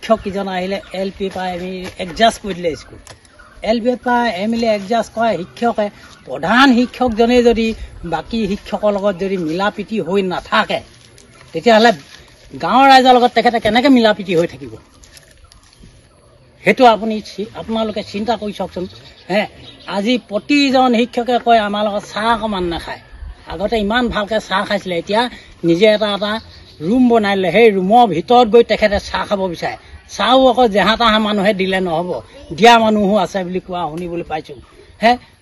শিক্ষক কিজন আহিলে LP পৰা ME এডজাষ্ট কৰি দিলে স্কুল LP পৰা MLA এডজাষ্ট কৰে শিক্ষকে প্ৰধান শিক্ষকজনে যদি বাকী শিক্ষকৰ লগত যদি মিলাপ্ৰীতি হৈ নাথাকে তেতিয়াহ'লে গাঁৱৰ ৰাইজৰ লগত তেখেতে কেনেকৈ মিলাপ্ৰীতি হৈ থাকিব সেইটো আপোনালোকে চিন্তা কৰি চাওকচোন আজি প্ৰতিজন শিক্ষকে কয় আমাৰ লগত চাহ অকণমান নাখায় আগতে ইমান ভালকৈ চাহ খাইছিলে এতিয়া নিজে এটা ৰুম বনাই দিলে সেই ৰুমৰ ভিতৰত গৈ তেখেতে চাহ খাব বিচাৰে চাহো আকৌ জেহা তাহা মানুহে দিলে নহ'ব দিয়া মানুহো আছে বুলি কোৱা শুনিবলৈ পাইছোঁ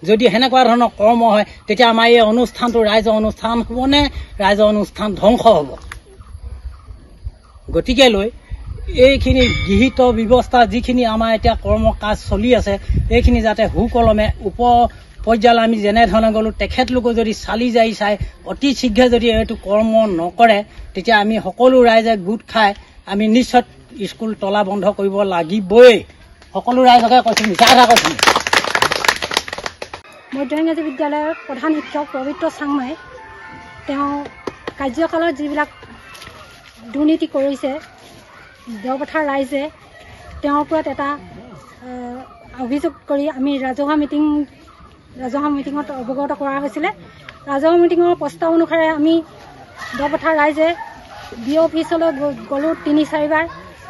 যদি সেনেকুৱা ধৰণৰ কৰ্ম হয় তেতিয়া আমাৰ এই অনুষ্ঠানটো ৰাইজৰ অনুষ্ঠান হ'বনে ৰাইজৰ অনুষ্ঠান ধ্বংস হ'ব গতিকে লৈ এইখিনি গৃহীত ব্যৱস্থা যিখিনি আমাৰ এতিয়া কৰ্ম কাজ চলি আছে এইখিনি যাতে সুকলমে পৰ্যায়লৈ আমি যেনেধৰণে গ'লোঁ তেখেতলোকে যদি চালি জাৰি চাই অতি শীঘ্ৰে যদি এইটো কৰ্ম নকৰে তেতিয়া আমি সকলো ৰাইজে গোট খাই আমি নিশ্চয় স্কুল তলা বন্ধ কৰিব লাগিবই সকলো ৰাইজকে কৈছোঁ মিছা কথা কৈছোঁ মধ্য ইংৰাজী বিদ্যালয়ৰ প্ৰধান শিক্ষক পবিত্ৰ চাংমাই তেওঁ কাৰ্যকালত যিবিলাক দুৰ্নীতি কৰিছে দেওপথাৰ ৰাইজে তেওঁৰ ওপৰত এটা অভিযোগ কৰি আমি ৰাজহুৱা মিটিঙত অৱগত কৰা হৈছিলে ৰাজহুৱা মিটিঙৰ প্ৰস্তাৱ অনুসাৰে আমি দেওপথাৰ ৰাইজে DO অফিচলৈ গ'লোঁ 3-4 বাৰ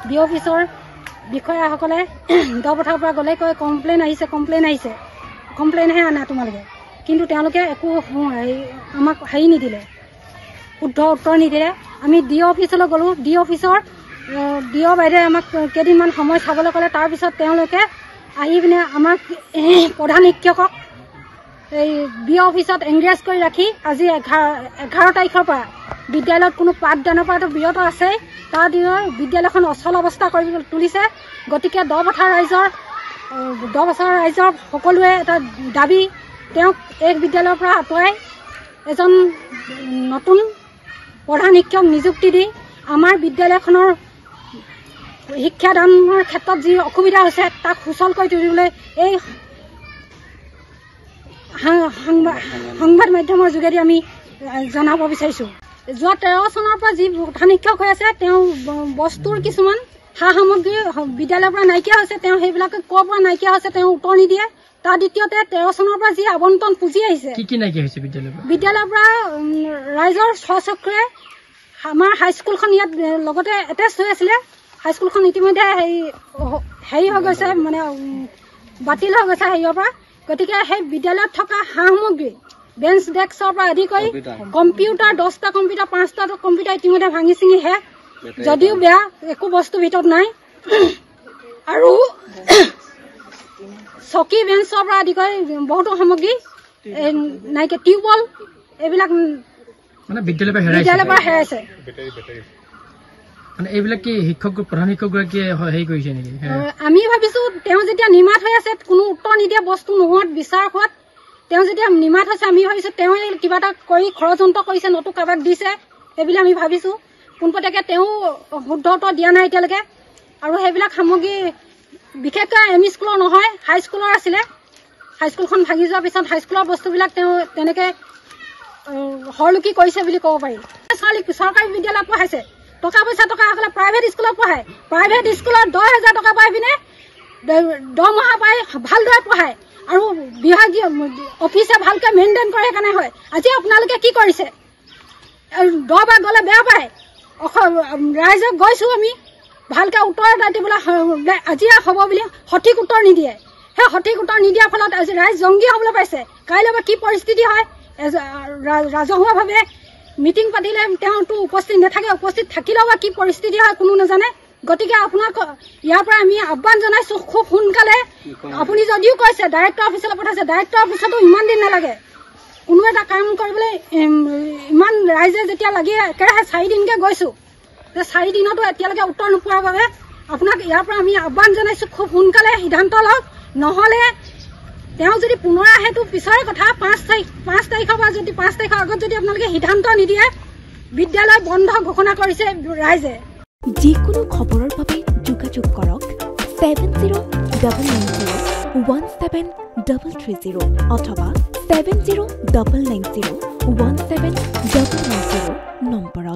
DO অফিচৰ বিষয়াসকলে দেওপথাৰৰ পৰা গ'লে কয় কমপ্লেইনহে আনা তোমালোকে কিন্তু তেওঁলোকে একো আমাক নিদিলে শুদ্ধ উত্তৰ নিদিলে আমি DO অফিচলৈ গ'লোঁ DO অফিচৰ DO বাইদেৱে আমাক কেইদিনমান সময় চাবলৈ ক'লে তাৰপিছত তেওঁলোকে আহি পিনে আমাক প্ৰধান শিক্ষকক এই BO অফিচত এংগেজ কৰি ৰাখি আজি 11 তাৰিখৰ পৰা বিদ্যালয়ত কোনো পাঠদানৰ পৰাটো বিৰত আছে তাৰ দিনৰ বিদ্যালয়খন অচল অৱস্থা কৰি তুলিছে গতিকে দেওপথাৰ ৰাইজৰ সকলোৱে এটা দাবী তেওঁক এই বিদ্যালয়ৰ পৰা আঁতৰাই এজন নতুন প্ৰধান শিক্ষক নিযুক্তি দি আমাৰ বিদ্যালয়খনৰ শিক্ষাদানৰ ক্ষেত্ৰত যি অসুবিধা হৈছে তাক সুচল কৰি তুলিবলৈ এই সংবাদ মাধ্যমৰ যোগেদি আমি জনাব বিচাৰিছোঁ যোৱা 13 চনৰ পৰা যি প্ৰধান শিক্ষক হৈ আছে তেওঁ বস্তুৰ কিছুমান সা সামগ্ৰী বিদ্যালয়ৰ পৰা নাইকিয়া হৈছে তেওঁ সেইবিলাকে ক'ৰ পৰা নাইকিয়া হৈছে তেওঁ উত্তৰ নিদিয়ে তাৰ দ্বিতীয়তে 13 চনৰ পৰা যি আবণ্টন পুঁজি আহিছে কি নাইকিয়া হৈছে বিদ্যালয়ৰ পৰা ৰাইজৰ স্বচক্ষুৰে আমাৰ হাইস্কুলখন ইয়াত লগতে এটেচ হৈ আছিলে হাইস্কুলখন ইতিমধ্যে হেৰি হৈ গৈছে মানে বাতিল হৈ গৈছে হেৰিয়ৰ পৰা গতিকে সেই বিদ্যালয়ত থকা সা সামগ্ৰী বেঞ্চ ডেস্কৰ পৰা আদি কৰি কম্পিউটাৰ 10টা কম্পিউটাৰ 5টা কম্পিউটাৰ ইতিমধ্যে ভাঙি চিঙি শেষ যদিও বেয়া একো বস্তু ভিতৰত নাই আৰু চকী বেঞ্চৰ পৰা আদি কৰি বহুতো সামগ্ৰী নাইকিয়া টিউবৱেল এইবিলাক মানে বিদ্যালয়ৰ পৰা হেৰাইছে মানে এইবিলাক কি প্ৰধান শিক্ষকগৰাকীয়ে হেৰি কৰিছে নেকি আমি ভাবিছোঁ তেওঁ যেতিয়া নিমাত হৈ আছে কোনো উত্তৰ নিদিয়া বস্তু নোহোৱাত বিচাৰ হোৱাত তেওঁ যেতিয়া নিমাত হৈছে আমি ভাবিছোঁ তেওঁ কিবা এটা কৰি ষড়যন্ত্ৰ কৰিছে নতুন কাৰোবাক দিছে সেইবিলাক আমি ভাবিছোঁ পোনপটীয়াকৈ তেওঁ শুদ্ধ উত্তৰ দিয়া নাই এতিয়ালৈকে আৰু সেইবিলাক সামগ্ৰী বিশেষকৈ ME স্কুলৰ নহয় হাইস্কুলৰ আছিলে হাইস্কুলখন ভাঙি যোৱাৰ পিছত হাইস্কুলৰ বস্তুবিলাক তেওঁ তেনেকৈ হৰলুকি কৰিছে বুলি ক'ব পাৰি ছোৱালীক চৰকাৰী বিদ্যালয়ত পঢ়াইছে টকা সকলে প্ৰাইভেট স্কুলত পঢ়ায় প্ৰাইভেট স্কুলত 10,000 টকা পাই পিনে দৰমহা পাই ভালদৰে পঢ়ায় আৰু বিভাগীয় অফিচে ভালকৈ মেইনটেইন কৰে সেইকাৰণে হয় আজি আপোনালোকে কি কৰিছে দহবাৰ গ'লে বেয়া পায় ৰাইজক গৈছোঁ আমি ভালকৈ উত্তৰ এটা দিবলৈ আজি হ'ব বুলি সঠিক উত্তৰ নিদিয়ে সেই সঠিক উত্তৰ নিদিয়াৰ ফলত আজি ৰাইজ জংগী হ'বলৈ পাইছে কাইলৈ বা কি পৰিস্থিতি হয় ৰাজহুৱাভাৱে মিটিং পাতিলে তেওঁতো উপস্থিত নাথাকে উপস্থিত থাকিলেও বা কি পৰিস্থিতি হয় কোনো নাজানে গতিকে আপোনাক ইয়াৰ পৰা আমি আহ্বান জনাইছোঁ খুব সোনকালে আপুনি যদিও কৈছে ডাইৰেক্টৰ অফিচলৈ পঠাইছে ডাইৰেক্টৰ অফিচতো ইমান দিন নালাগে কোনো এটা কাম কৰিবলৈ ইমান ৰাইজে যেতিয়া লাগি একেৰাহে 4 দিনকৈ গৈছোঁ 4 দিনতো এতিয়ালৈকে উত্তৰ নোপোৱাৰ বাবে আপোনাক ইয়াৰ পৰা আমি আহ্বান জনাইছোঁ খুব সোনকালে সিদ্ধান্ত লওক নহ'লে তেওঁ যদি পুনৰ আহেতো পিছৰে কথা 5 তাৰিখৰ পৰা যদি 5 তাৰিখৰ আগত যদি আপোনালোকে সিদ্ধান্ত নিদিয়ে বিদ্যালয় বন্ধ ঘোষণা কৰিছে ৰাইজে যিকোনো খবৰৰ বাবে যোগাযোগ কৰক 7099017330 অথবা 7099017390 নম্বৰত